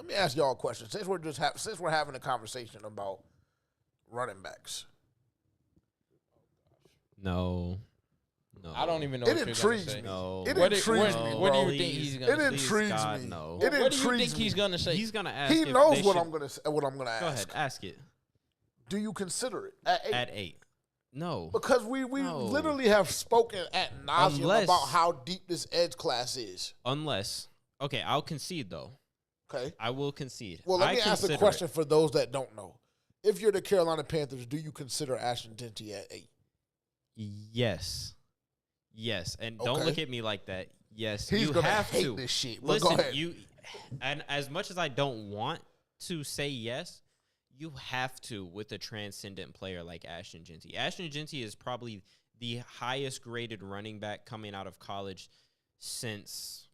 me ask y'all a question. Since we're having a conversation about running backs. No. I don't even know It what you're intrigues gonna say. me. No. It What intrigues me, what bro. do you think he's gonna It say? intrigues God, me. no. It What do you think intrigues he's me. gonna say? He's gonna ask. He if knows they what should- I'm gonna say. What I'm gonna ask. Go ahead, ask it. Do you consider it at 8? At 8. No. Because we No. literally have spoken at nauseam Unless- about how deep this edge class is. Unless, okay, I'll concede though. Okay. I will concede. Well, let I me ask a consider question it. for those that don't know. If you're the Carolina Panthers, do you consider Ashton Jeanty at 8? Yes. Yes, and don't Okay. look at me like that. Yes, He's you gonna have hate to. this shit. But Listen, go ahead. and as much as I don't want to say yes, you have to with a transcendent player like Ashton Jeanty. Ashton Jeanty is probably the highest graded running back coming out of college since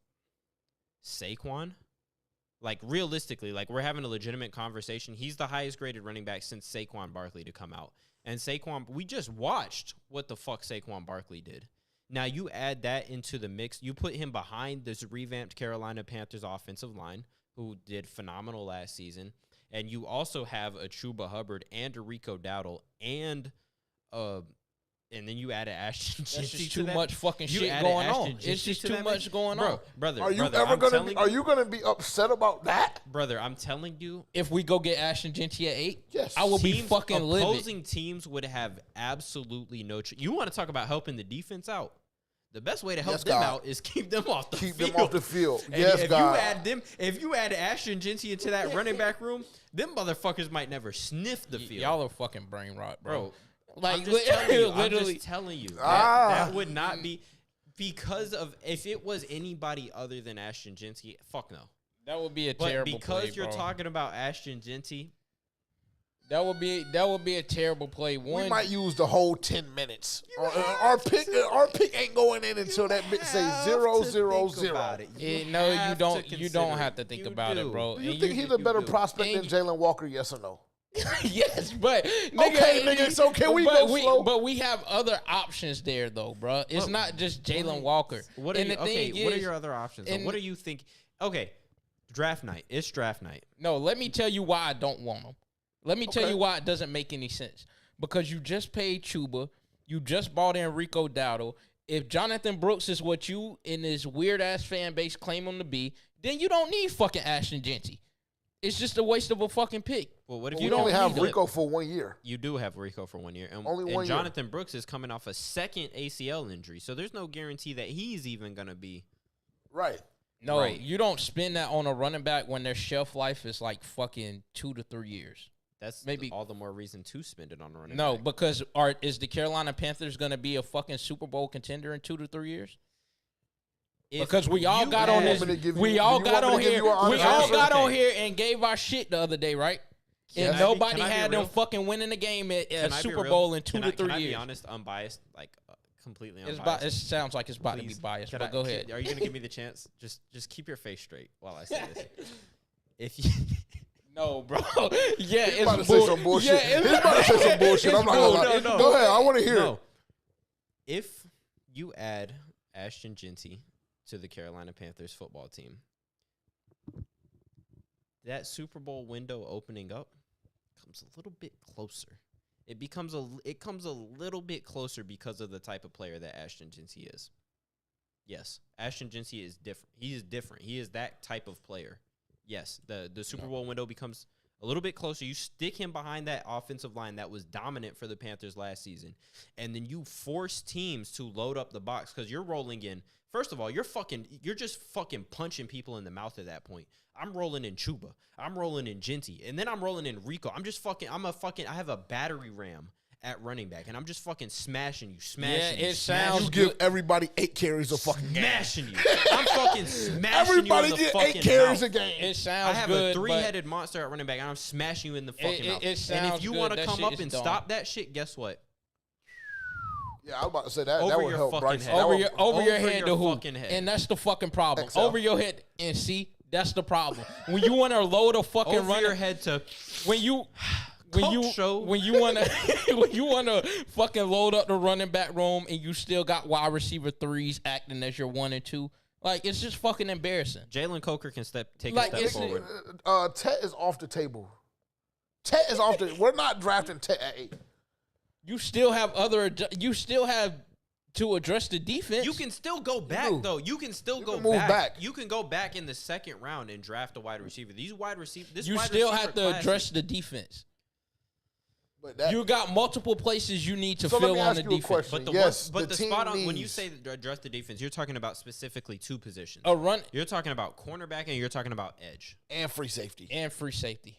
Saquon. Like, realistically, like, we're having a legitimate conversation. He's the highest graded running back since Saquon Barkley to come out. And Saquon, we just watched what the fuck Saquon Barkley did. Now, you add that into the mix. You put him behind this revamped Carolina Panthers offensive line, who did phenomenal last season. And you also have a Chuba Hubbard and a Rico Dowdle and then you add an Ashton That's Jeanty just to too that. much fucking You shit add going Ashton on. Jeanty It's just to too that, much going on. Brother, Are you brother, ever I'm gonna telling be? you- Are you gonna be upset about that? Brother, I'm telling you, If we go get Ashton Jeanty at 8, Yes. I will be teams- fucking livid. opposing teams would have absolutely no. You want to talk about helping the defense out? The best way to help Yes, them God. out is keep them off the Keep field. them off the field. And Yes, if God. if you add Ashton Jeanty into that running back room, them motherfuckers might never sniff the field. Y'all are fucking brain rot, bro. Bro, Like, I'm just telling you. I'm literally. just telling you. Ah. That would not be because of if it was anybody other than Ashton Jeanty. Fuck no. That would be a But terrible because play, you're bro. talking about Ashton Jeanty, That would be a terrible play. We might use the whole 10 minutes. Our pick ain't going in until that bit say 0-0-0. No, you don't. You don't have to think about it, bro. Do you And think he's a better do. prospect than And Jalen Walker? Yes or no? yes, but Okay, nigga, so can we but go slow? But we have other options there, though, bro. It's not just Jalen Walker. What are And you, the okay? thing What are is- your other options? So and- what do you think? Okay, draft night. It's draft night. No, let me tell you why I don't want him. Let me tell Okay. you why it doesn't make any sense. Because you just paid Chuba, you just bought in Rico Dowdle. If Jonathan Brooks is what you and this weird ass fan base claim him to be, then you don't need fucking Ashton Jeanty. It's just a waste of a fucking pick. Well, what if You you don't only don't have need him? Rico for 1 year. You do have Rico for 1 year, and, Only 1 and year. Jonathan Brooks is coming off a second ACL injury, so there's no guarantee that he's even gonna be. Right. No, Right. you don't spend that on a running back when their shelf life is like fucking 2 to 3 years. That's Maybe- all the more reason to spend it on a running No, back. because is the Carolina Panthers going to be a fucking Super Bowl contender in 2 to 3 years? If Because we all you got on add- this. Want me to give you- We do all you got want me on to give here. you an We honest all answer? got on Okay. here and gave our shit the other day, right? Yes. And Can I be- nobody can I be had them real? fucking winning the game at Can I be Super real? Bowl in 2 Can to I- 3 Can I years. be honest, unbiased, like completely It's unbiased? it sounds like it's about to be Please, biased, can but I- go can- ahead. Are you gonna give me the chance? Just keep your face straight while I say this. If you No, bro. Yeah, He's it's about to say some bullshit. Yeah, He's about to say some bullshit. It's I'm not gonna lie. no. Go ahead. I want to hear no, it. if you add Ashton Jeanty to the Carolina Panthers football team, that Super Bowl window opening up comes a little bit closer. It comes a little bit closer because of the type of player that Ashton Jeanty is. Yes, Ashton Jeanty is different. He is different. He is that type of player. Yes, the Super Bowl window becomes a little bit closer. You stick him behind that offensive line that was dominant for the Panthers last season, and then you force teams to load up the box because you're rolling in. First of all, you're just fucking punching people in the mouth at that point. I'm rolling in Chuba. I'm rolling in Jeanty, and then I'm rolling in Rico. I have a battery ram at running back, and I'm just fucking smashing you, smashing Yeah, you, it smashing sounds You you, give everybody 8 carries a fucking game. smashing you. I'm fucking smashing Everybody you in the get fucking 8 carries mouth. a game. It I sounds have good, a but 3-headed monster at running back, and I'm smashing you in the fucking mouth. it And sounds if you good. want to That come shit up is and dumb. stop that shit, guess what? Yeah, I was about to say that. Over That would your help fucking Bryce. head. That over would- your head your to who? fucking head. And that's the fucking problem. XL. Over your head, and see, that's the problem. When you want to load a fucking Over your runner, head to when you want to when you want to fucking load up the running back room and you still got wide receiver 3s acting as your 1 and 2. Like, it's just fucking embarrassing. Jalen Coker can take Like, a step forward. Tet is off the table. Tet is off the. We're not drafting Tet at 8. You still have you still have to address the defense. You can still go back, though. You can still go move back. You can go back in the second round and draft a wide receiver. These wide receivers. You still have to address the defense. But you got multiple places you need to So let fill me on ask the you a defense. question. But Yes, the the team spot on when you needs- say address the defense, you're talking about specifically 2 positions. A run You're talking about cornerback and you're talking about edge. and free safety. and free safety.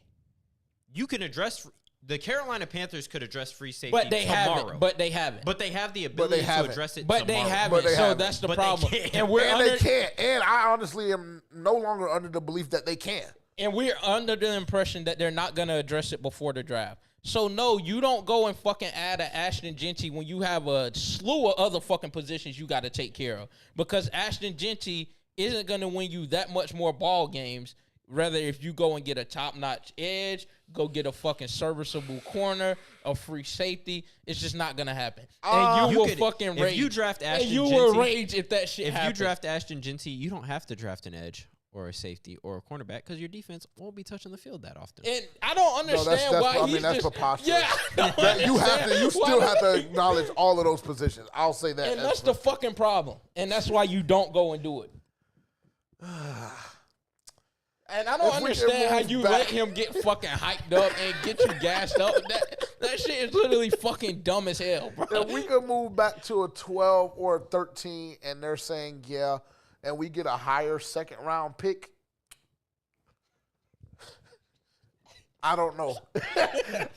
You can address the Carolina Panthers could address free safety But they tomorrow. haven't. But they haven't. But they have the ability to haven't. address it But they tomorrow. haven't. But they so haven't. that's the But they problem. can't. And we're And under, they can't. And I honestly am no longer under the belief that they can. and we're under the impression that they're not going to address it before the draft. So, no, you don't go and fucking add an Ashton Jeanty when you have a slew of other fucking positions you got to take care of. Because Ashton Jeanty isn't going to win you that much more ball games. Rather, if you go and get a top-notch edge, go get a fucking serviceable corner, a free safety, it's just not going to happen. And you will fucking rage. If you draft and Ashton you will Jeanty, rage if that shit if happens. you draft Ashton Jeanty, you don't have to draft an edge or a safety or a cornerback because your defense won't be touching the field that often. And I don't understand that's why I he's mean, that's just, preposterous. Yeah, I don't You have to. understand You why still the- have to acknowledge all of those positions. I'll say that. And that's the fucking problem. And that's why you don't go and do it. And I don't If we can understand how move you back- let him get fucking hyped up and get you gassed up. That shit is literally fucking dumb as hell, bro. If we could move back to a 12 or a 13, and they're saying yeah, and we get a higher second round pick. I don't know.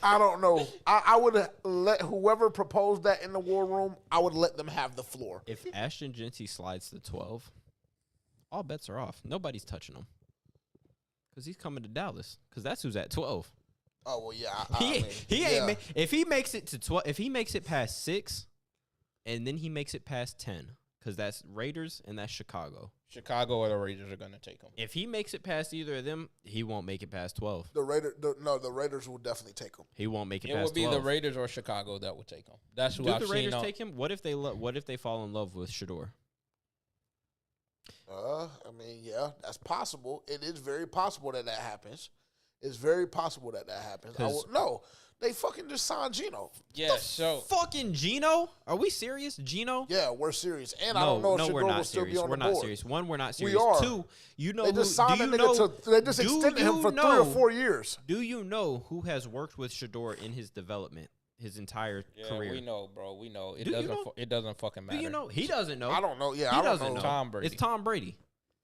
I don't know. I would let whoever proposed that in the war room, I would let them have the floor. If Ashton Jeanty slides to 12, all bets are off. Nobody's touching him because he's coming to Dallas because that's who's at 12. Oh well, yeah. He ain't if he makes it to 12. If he makes it past 6, and then he makes it past 10, because that's Raiders and that's Chicago. Chicago or the Raiders are going to take him. If he makes it past either of them, he won't make it past 12. The Raiders will definitely take him. He won't make it It past would be 12. the Raiders or Chicago that would take him. That's who Do I've the Raiders seen. take him? What if they fall in love with Shador? I mean, yeah, that's possible. It is very possible that happens. It's very possible that happens. No, they fucking just signed Geno. Yeah, so Fucking Geno? Are we serious? Geno? Yeah, we're serious. And I don't know if we're Shador not will still be serious. on We're the not board. serious. One, we're not serious. We are. Two, you know They just signed a nigga they just extended him for 3 or 4 years. Do you know who has worked with Shador in his development, his entire career? we know, bro. We know. Do you know? It doesn't fucking matter. Do you know? He doesn't know. I don't know. Yeah, He I don't doesn't know. know. Tom Brady. It's Tom Brady.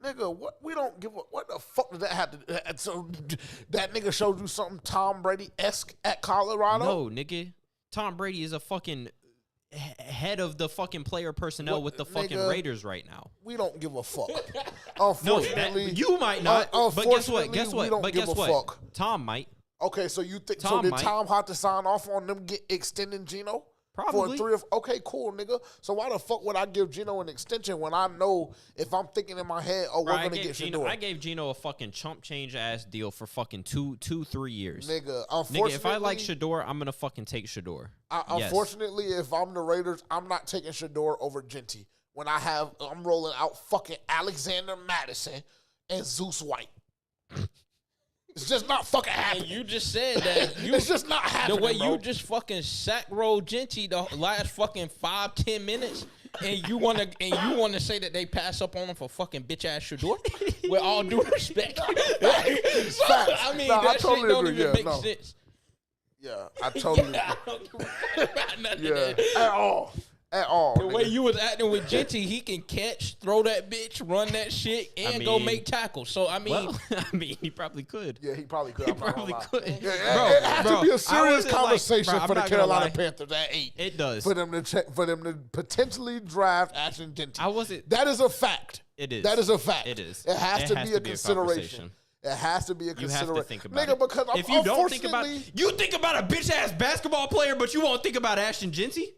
Nigga, what? We don't give a. What the fuck does that have to? So that nigga showed you something Tom Brady-esque at Colorado? No, nigga. Tom Brady is a fucking head of the fucking player personnel with the fucking nigga, Raiders right now. We don't give a fuck. No, Unfortunately, you might not. But guess what? unfortunately, Guess what? we don't But give guess a what? fuck. Tom might. Okay, so you think Tom so? Did might. Tom have to sign off on them extending Geno? Probably. For 3 or okay, cool, nigga. So why the fuck would I give Geno an extension when I know if I'm thinking in my head, oh, we're Bro, gonna get Shador? I gave Geno a fucking chump change ass deal for fucking 3 years. Nigga, Nigga, unfortunately, if I like Shador, I'm gonna fucking take Shador. Yes. Unfortunately, if I'm the Raiders, I'm not taking Shador over Jeanty. When I'm rolling out fucking Alexander Madison and Zeus White. It's just not fucking And happening. you just said that It's just not happening, the way bro. you just fucking sack roll Jeanty the last fucking 5-10 minutes, and you wanna say that they pass up on him for fucking bitch ass Shador? With all due respect, Facts. I mean Nah, I that totally shit don't agree. even Yeah, make no. sense. Yeah, I totally Yeah, I don't give a fuck about none of Yeah, that. at all. At all. The way nigga. you was acting with Jeanty, he can catch, throw that bitch, run that shit, and go mean- make tackles. So I mean, Well, I mean, he probably could. Yeah, he probably could. He I'm not probably gonna lie. could. Yeah, it has bro, to be a I serious wasn't like- conversation bro, I'm for the not gonna Carolina lie. Panthers at 8. It does. For them to potentially draft Ashton Jeanty. I wasn't. That is a fact. It is. That is a fact. It is. It has to be a consideration. conversation. It has to be a You consideration. have to think about Nigga, it. because If you don't think about unfortunately- you think about a bitch ass basketball player, but you won't think about Ashton Jeanty?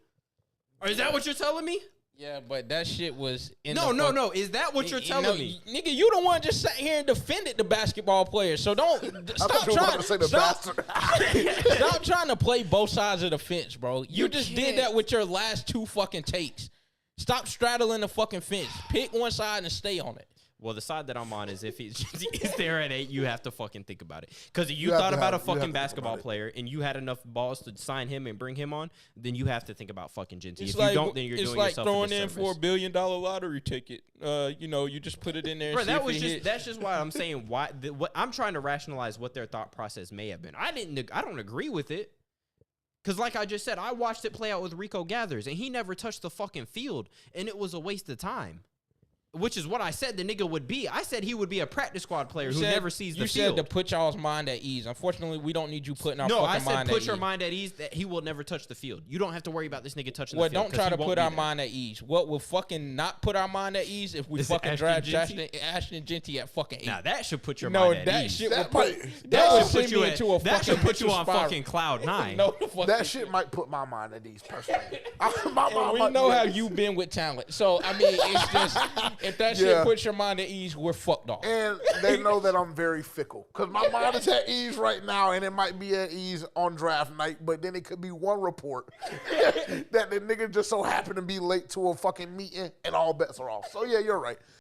Or is that what you're telling me? yeah, but that shit was in No. the Is that what you're telling No, me? nigga, you the one just sat here and defended the basketball players. So don't stop thought you were about trying to say the bastard. stop trying to play both sides of the fence, bro. You just did can't. that with your last 2 fucking takes. Stop straddling the fucking fence. Pick one side and stay on it. Well, the side that I'm on is if he's is there at 8, you have to fucking think about it. Because if you thought about a fucking basketball player and you had enough balls to sign him and bring him on, then you have to think about fucking Jeanty. If you don't, then you're doing yourself a disservice. It's like throwing in for $1 billion lottery ticket. You just put it in there. And that's just why I'm saying why. What I'm trying to rationalize what their thought process may have been. I don't agree with it. Because like I just said, I watched it play out with Rico Gathers, and he never touched the fucking field, and it was a waste of time. Which is what I said the nigga would be. I said he would be a practice squad player who never sees the field. You said to put y'all's mind at ease. Unfortunately, we don't need you putting our fucking mind at ease. No, I said put your mind at ease that he will never touch the field. You don't have to worry about this nigga touching the field. Well, don't try to put our mind at ease. What will fucking not put our mind at ease if we fucking draft Ashton Jeanty at fucking 8. Now, that should put your mind at ease. That should put you on fucking cloud 9. That shit might put my mind at ease, personally. We know how you been with talent. So, I mean, it's just, if that shit puts your mind at ease, we're fucked off. And they know that I'm very fickle because my mind is at ease right now, and it might be at ease on draft night, but then it could be one report that the nigga just so happened to be late to a fucking meeting, and all bets are off. So yeah, you're right.